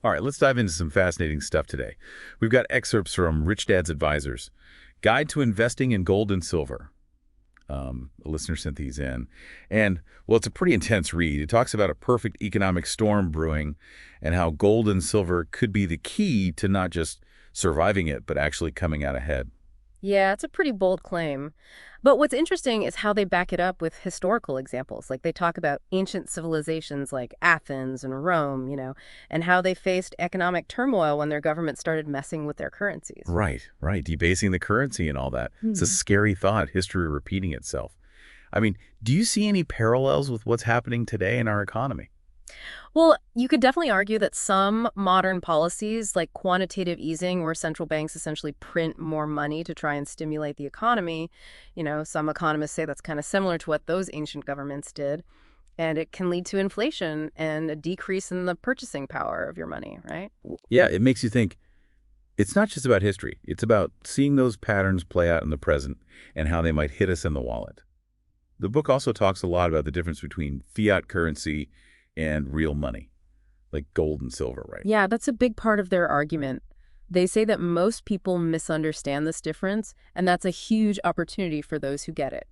All right, let's dive into some fascinating stuff today. We've got excerpts from Rich Dad's Advisors, Guide to Investing in Gold and Silver. A listener sent these in. And, well, it's a pretty intense read. It talks about a perfect economic storm brewing and how gold and silver could be the key to not just surviving it, but actually coming out ahead. Yeah, it's a pretty bold claim. But what's interesting is how they back it up with historical examples. Like they talk about ancient civilizations like Athens and Rome, and how they faced economic turmoil when their government started messing with their currencies. Right, right. Debasing the currency and all that. It's a Hmm. scary thought, history repeating itself. I mean, do you see any parallels with what's happening today in our economy? Well, you could definitely argue that some modern policies, like quantitative easing, where central banks essentially print more money to try and stimulate the economy, some economists say that's kind of similar to what those ancient governments did. And it can lead to inflation and a decrease in the purchasing power of your money, right? Yeah, it makes you think it's not just about history. It's about seeing those patterns play out in the present and how they might hit us in the wallet. The book also talks a lot about the difference between fiat currency and real money, like gold and silver, right? Yeah, that's a big part of their argument. They say that most people misunderstand this difference, and that's a huge opportunity for those who get it.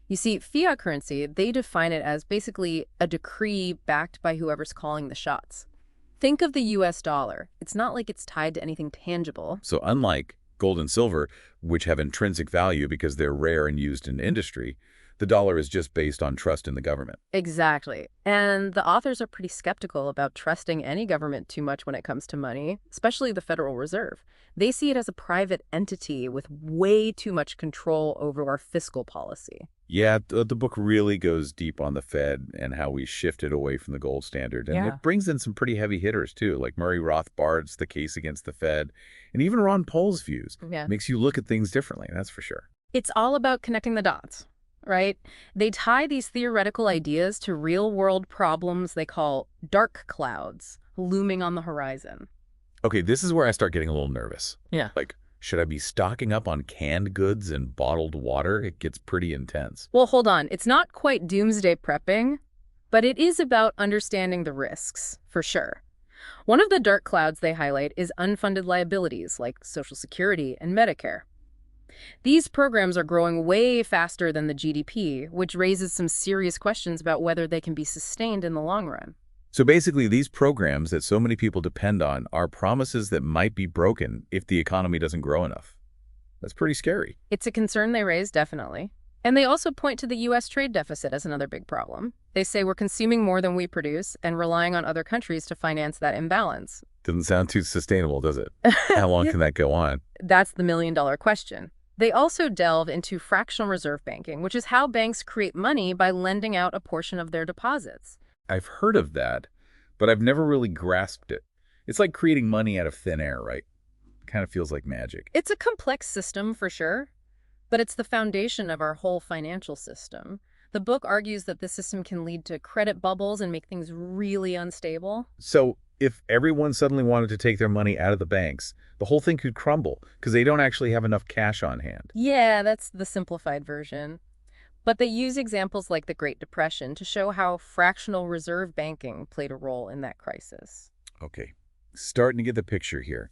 You see, fiat currency, they define it as basically a decree backed by whoever's calling the shots. Think of the US dollar. It's not like it's tied to anything tangible. So unlike gold and silver, which have intrinsic value because they're rare and used in industry, the dollar is just based on trust in the government. Exactly. And the authors are pretty skeptical about trusting any government too much when it comes to money, especially the Federal Reserve. They see it as a private entity with way too much control over our fiscal policy. Yeah, the book really goes deep on the Fed and how we shifted away from the gold standard. And Yeah. it brings in some pretty heavy hitters, too, like Murray Rothbard's The Case Against the Fed, and even Ron Paul's views. Yeah. Makes you look at things differently, that's for sure. It's all about connecting the dots, right? They tie these theoretical ideas to real-world problems they call dark clouds looming on the horizon. Okay, this is where I start getting a little nervous. Yeah. Like, should I be stocking up on canned goods and bottled water? It gets pretty intense. Well, hold on. It's not quite doomsday prepping, but it is about understanding the risks, for sure. One of the dark clouds they highlight is unfunded liabilities like Social Security and Medicare. These programs are growing way faster than the GDP, which raises some serious questions about whether they can be sustained in the long run. So basically, these programs that so many people depend on are promises that might be broken if the economy doesn't grow enough. That's pretty scary. It's a concern they raise, definitely. And they also point to the U.S. trade deficit as another big problem. They say we're consuming more than we produce and relying on other countries to finance that imbalance. Doesn't sound too sustainable, does it? How long Yeah. can that go on? That's the million-dollar question. They also delve into fractional reserve banking, which is how banks create money by lending out a portion of their deposits. I've heard of that, but I've never really grasped it. It's like creating money out of thin air, right? Kind of feels like magic. It's a complex system for sure, but it's the foundation of our whole financial system. The book argues that this system can lead to credit bubbles and make things really unstable. So if everyone suddenly wanted to take their money out of the banks, the whole thing could crumble because they don't actually have enough cash on hand. Yeah, that's the simplified version. But they use examples like the Great Depression to show how fractional reserve banking played a role in that crisis. Okay, starting to get the picture here,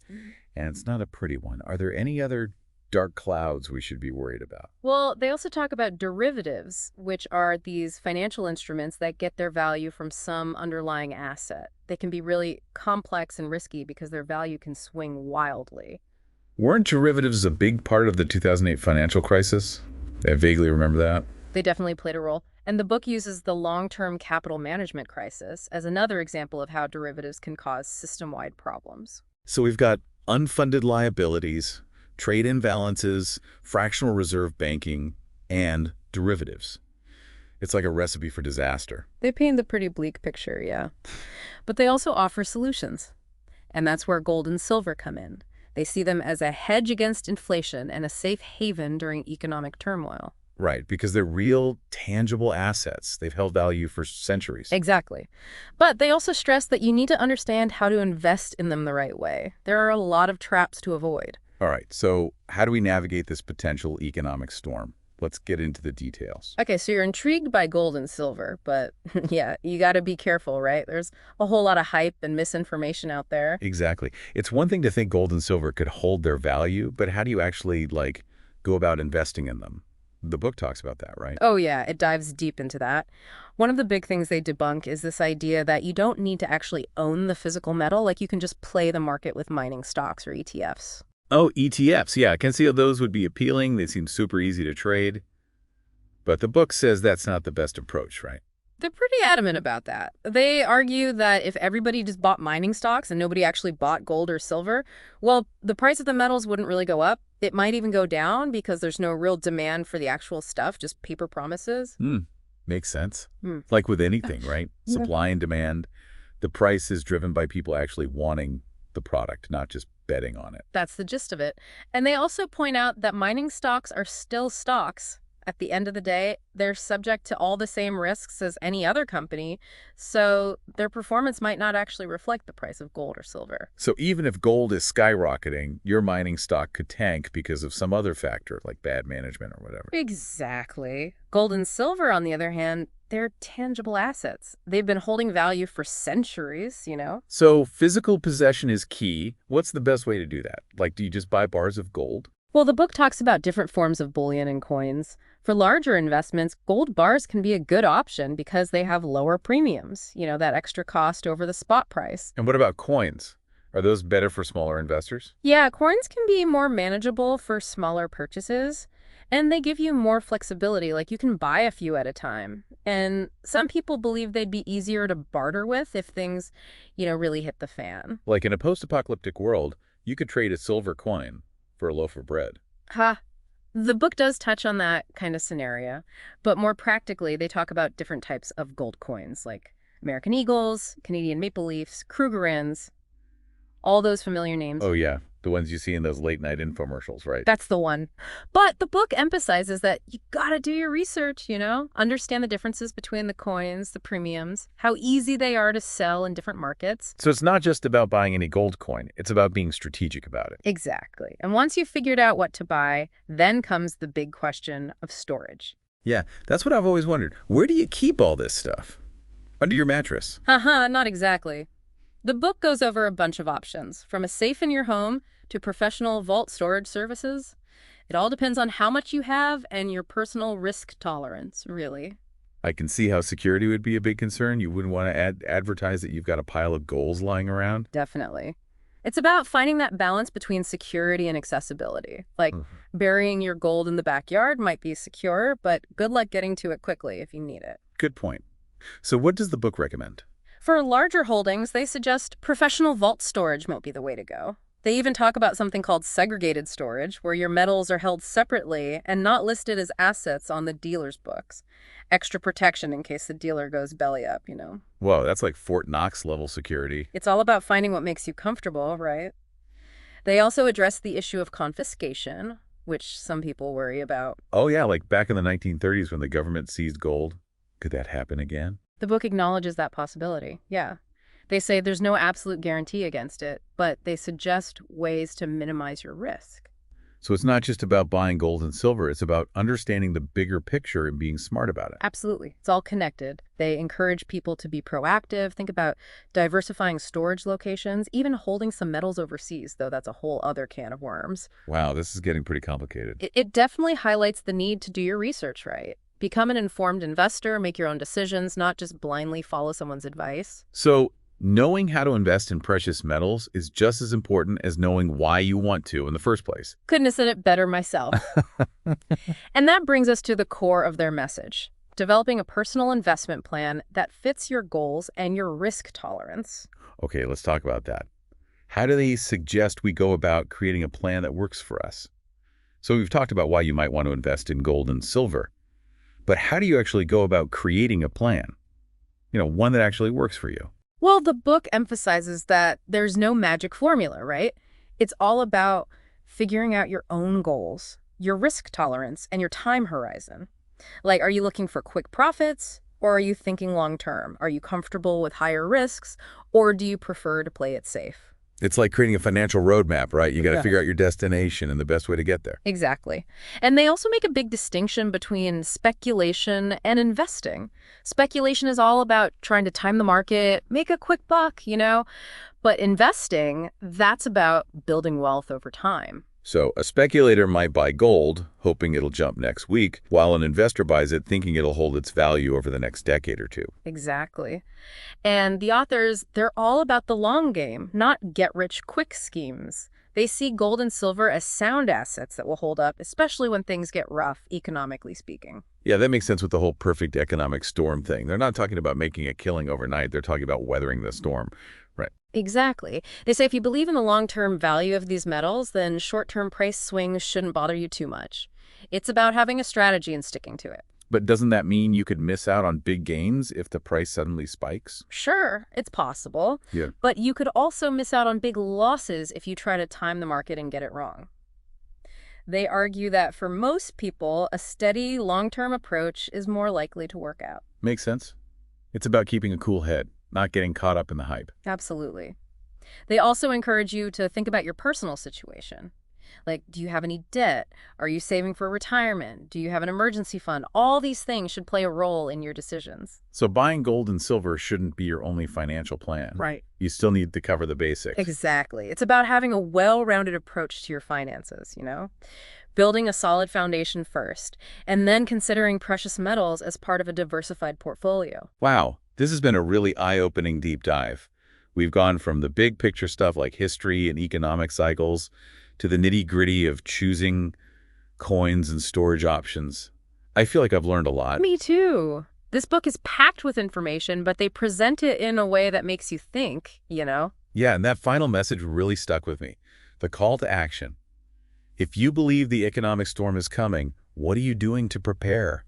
and it's not a pretty one. Are there any other dark clouds we should be worried about? Well, they also talk about derivatives, which are these financial instruments that get their value from some underlying asset. They can be really complex and risky because their value can swing wildly. Weren't derivatives a big part of the 2008 financial crisis? I vaguely remember that. They definitely played a role. And the book uses the long-term capital management crisis as another example of how derivatives can cause system-wide problems. So we've got unfunded liabilities, trade imbalances, fractional reserve banking, and derivatives. It's like a recipe for disaster. They paint a pretty bleak picture, yeah. But they also offer solutions. And that's where gold and silver come in. They see them as a hedge against inflation and a safe haven during economic turmoil. Right, because they're real, tangible assets. They've held value for centuries. Exactly. But they also stress that you need to understand how to invest in them the right way. There are a lot of traps to avoid. All right, so how do we navigate this potential economic storm? Let's get into the details. Okay, so you're intrigued by gold and silver, but yeah, you got to be careful, right? There's a whole lot of hype and misinformation out there. Exactly. It's one thing to think gold and silver could hold their value, but how do you actually, go about investing in them? The book talks about that, right? Oh yeah, it dives deep into that. One of the big things they debunk is this idea that you don't need to actually own the physical metal, like you can just play the market with mining stocks or ETFs. Oh, ETFs. Yeah, I can see how those would be appealing. They seem super easy to trade. But the book says that's not the best approach, right? They're pretty adamant about that. They argue that if everybody just bought mining stocks and nobody actually bought gold or silver, well, the price of the metals wouldn't really go up. It might even go down because there's no real demand for the actual stuff, just paper promises. Makes sense. Hmm. Like with anything, right? Yeah. Supply and demand. The price is driven by people actually wanting the product, not just betting on it. That's the gist of it. And they also point out that mining stocks are still stocks. At the end of the day, they're subject to all the same risks as any other company, so their performance might not actually reflect the price of gold or silver. So even if gold is skyrocketing, your mining stock could tank because of some other factor, like bad management or whatever. Exactly. Gold and silver, on the other hand, they're tangible assets. They've been holding value for centuries, you know? So physical possession is key. What's the best way to do that? Do you just buy bars of gold? Well, the book talks about different forms of bullion and coins. For larger investments, gold bars can be a good option because they have lower premiums, that extra cost over the spot price. And what about coins? Are those better for smaller investors? Yeah, coins can be more manageable for smaller purchases, and they give you more flexibility, like you can buy a few at a time. And some people believe they'd be easier to barter with if things, really hit the fan. Like in a post-apocalyptic world, you could trade a silver coin for a loaf of bread. Ha! The book does touch on that kind of scenario, but more practically, they talk about different types of gold coins, like American Eagles, Canadian Maple Leafs, Krugerrands, all those familiar names. Oh, yeah. The ones you see in those late-night infomercials, right? That's the one. But the book emphasizes that you gotta do your research, understand the differences between the coins, the premiums, how easy they are to sell in different markets. So it's not just about buying any gold coin. It's about being strategic about it. Exactly. And once you've figured out what to buy, then comes the big question of storage. Yeah, that's what I've always wondered. Where do you keep all this stuff? Under your mattress? Haha, not exactly. The book goes over a bunch of options, from a safe in your home to professional vault storage services. It all depends on how much you have and your personal risk tolerance, really. I can see how security would be a big concern. You wouldn't want to advertise that you've got a pile of goals lying around. Definitely. It's about finding that balance between security and accessibility. Like burying your gold in the backyard might be secure, but good luck getting to it quickly if you need it. Good point. So what does the book recommend? For larger holdings, they suggest professional vault storage might be the way to go. They even talk about something called segregated storage, where your metals are held separately and not listed as assets on the dealer's books. Extra protection in case the dealer goes belly up, Whoa, that's like Fort Knox level security. It's all about finding what makes you comfortable, right? They also address the issue of confiscation, which some people worry about. Oh yeah, like back in the 1930s when the government seized gold. Could that happen again? The book acknowledges that possibility, yeah. They say there's no absolute guarantee against it, but they suggest ways to minimize your risk. So it's not just about buying gold and silver, it's about understanding the bigger picture and being smart about it. Absolutely. It's all connected. They encourage people to be proactive, think about diversifying storage locations, even holding some metals overseas, though that's a whole other can of worms. Wow, this is getting pretty complicated. It definitely highlights the need to do your research right. Become an informed investor, make your own decisions, not just blindly follow someone's advice. So knowing how to invest in precious metals is just as important as knowing why you want to in the first place. Couldn't have said it better myself. And that brings us to the core of their message, developing a personal investment plan that fits your goals and your risk tolerance. Okay, let's talk about that. How do they suggest we go about creating a plan that works for us? So we've talked about why you might want to invest in gold and silver. But how do you actually go about creating a plan? One that actually works for you. Well, the book emphasizes that there's no magic formula, right? It's all about figuring out your own goals, your risk tolerance, and your time horizon. Like, are you looking for quick profits, or are you thinking long term? Are you comfortable with higher risks, or do you prefer to play it safe? It's like creating a financial roadmap, right? You got to Yeah. figure out your destination and the best way to get there. Exactly. And they also make a big distinction between speculation and investing. Speculation is all about trying to time the market, make a quick buck, But investing, that's about building wealth over time. So a speculator might buy gold, hoping it'll jump next week, while an investor buys it thinking it'll hold its value over the next decade or two. Exactly. And the authors, they're all about the long game, not get-rich-quick schemes. They see gold and silver as sound assets that will hold up, especially when things get rough, economically speaking. Yeah, that makes sense with the whole perfect economic storm thing. They're not talking about making a killing overnight. They're talking about weathering the storm. Right. Exactly. They say if you believe in the long-term value of these metals, then short-term price swings shouldn't bother you too much. It's about having a strategy and sticking to it. But doesn't that mean you could miss out on big gains if the price suddenly spikes? Sure, it's possible, Yeah. but you could also miss out on big losses if you try to time the market and get it wrong. They argue that for most people, a steady, long-term approach is more likely to work out. Makes sense. It's about keeping a cool head, not getting caught up in the hype. Absolutely. They also encourage you to think about your personal situation. Like, do you have any debt? Are you saving for retirement? Do you have an emergency fund? All these things should play a role in your decisions. So buying gold and silver shouldn't be your only financial plan. Right. You still need to cover the basics. Exactly. It's about having a well-rounded approach to your finances, Building a solid foundation first, and then considering precious metals as part of a diversified portfolio. Wow, this has been a really eye-opening deep dive. We've gone from the big picture stuff like history and economic cycles to the nitty-gritty of choosing coins and storage options. I feel like I've learned a lot. Me too. This book is packed with information, but they present it in a way that makes you think. Yeah, and that final message really stuck with me. The call to action. If you believe the economic storm is coming, what are you doing to prepare?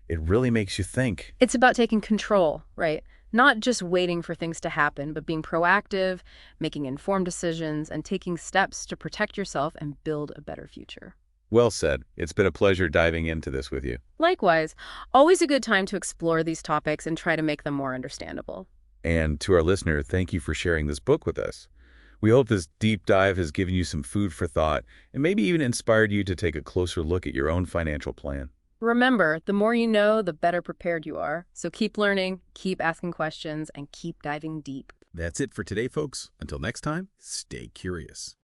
It really makes you think. It's about taking control, right? Not just waiting for things to happen, but being proactive, making informed decisions, and taking steps to protect yourself and build a better future. Well said. It's been a pleasure diving into this with you. Likewise, always a good time to explore these topics and try to make them more understandable. And to our listener, thank you for sharing this book with us. We hope this deep dive has given you some food for thought and maybe even inspired you to take a closer look at your own financial plan. Remember, the more you know, the better prepared you are. So keep learning, keep asking questions, and keep diving deep. That's it for today, folks. Until next time, stay curious.